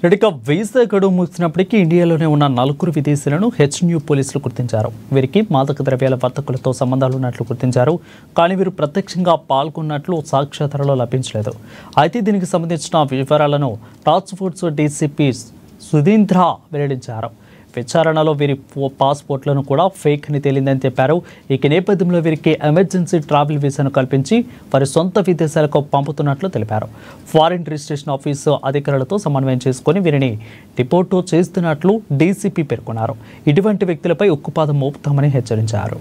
రెడ్డిగా visa గడువు ముగిసినప్పటికీ ఇండియాలోనే ఉన్న 4 విదేశీయులను హెచ్న్యూ పోలీసులు గుర్తించారు. వీరికి మాదక ద్రవ్యాల వర్తకులతో సంబంధాలున్నట్లు గుర్తించారు. కానీ వీరు ప్రత్యక్షంగా పాల్గొన్నట్లు సాక్ష్యాధారాలు లభించలేదు. అయితే దీనికి సంబంధించిన వివరాలను టాస్క్ ఫోర్స్ డీసీపీ సుధీంద్ర వెల్లడించారు. విచారణలో వీరి పాస్పోర్ట్లను కూడా ఫేక్ అని తేలిందని చెప్పారు. ఈ నేపథ్యంలో వీరికి ఎమర్జెన్సీ ట్రావెల్ వీసాను కల్పించి వారి సొంత విదేశాలకు పంపుతున్నట్లు తెలిపారు. ఫారిన్ రిజిస్ట్రేషన్ ఆఫీసు అధికారులతో సమన్వయం చేసుకుని వీరిని డిపోర్ట్ చేస్తున్నట్లు డీసీపీ పేర్కొన్నారు. ఇటువంటి వ్యక్తులపై ఉక్కుపాదం మోపుతామని హెచ్చరించారు.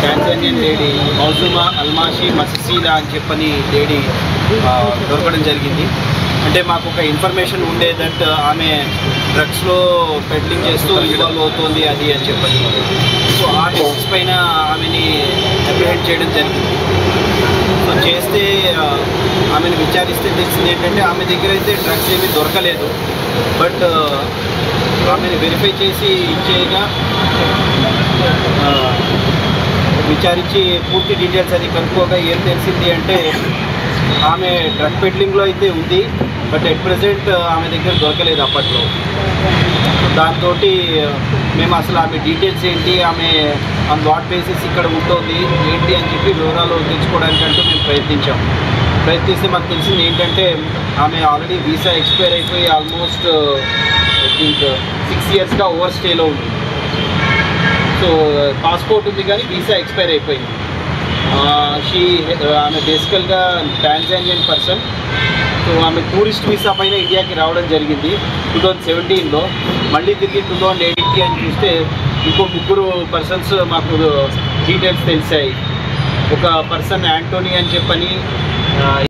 టాంజానియన్ లేడీ మౌజుమా అల్మాషి మసీదా అని చెప్పని లేడీ దొరకడం జరిగింది. అంటే మాకు ఒక ఇన్ఫర్మేషన్ ఉండే దట్ ఆమె డ్రగ్స్లో పెడ్లింగ్ చేస్తూ ఇన్వాల్వ్ అవుతుంది అది అని చెప్పని. సో ఆ బేసిస్ పైన ఆమెని అప్రిహెండ్ చేయడం జరిగింది. సో చేస్తే ఆమెను విచారిస్తే తెలిసింది ఏంటంటే ఆమె దగ్గర అయితే డ్రగ్స్ ఏమీ దొరకలేదు. బట్ ఆమెను వెరిఫై చేసి ఇచ్చేయగా విచారించి పూర్తి డీటెయిల్స్ అది కనుక్కోగా ఏం తెలిసింది అంటే ఆమె డ్రగ్ పెడ్లింగ్లో అయితే ఉంది. బట్ ఎట్ ప్రెజెంట్ ఆమె దగ్గర దొరకలేదు అప్పట్లో. దాంతో మేము అసలు ఆమె డీటెయిల్స్ ఏంటి, ఆమె ఆన్ వాట్ బేసిస్ ఇక్కడ ఉంటుంది ఏంటి అని చెప్పి వివరాలు తెలుసుకోవడానికంటూ మేము ప్రయత్నిస్తే మాకు తెలిసింది ఏంటంటే ఆమె ఆల్రెడీ వీసా ఎక్స్పైర్ అయిపోయి ఆల్మోస్ట్ ఐ థింక్ 6 yearsగా ఓవర్ స్టేలో ఉంది. సో పాస్పోర్ట్ ఉంది కానీ వీసా ఎక్స్పైర్ అయిపోయింది. ఆమె బేసికల్గా టాంజానియన్ పర్సన్. సో ఆమె టూరిస్ట్ వీసా పైన ఇండియాకి రావడం జరిగింది 2017లో. మళ్ళీ తిరిగి 2018 అని చూస్తే ఇంకో 3 పర్సన్స్ మాకు డీటెయిల్స్ తెలిసాయి. ఒక పర్సన్ యాంటోనీ అని చెప్పని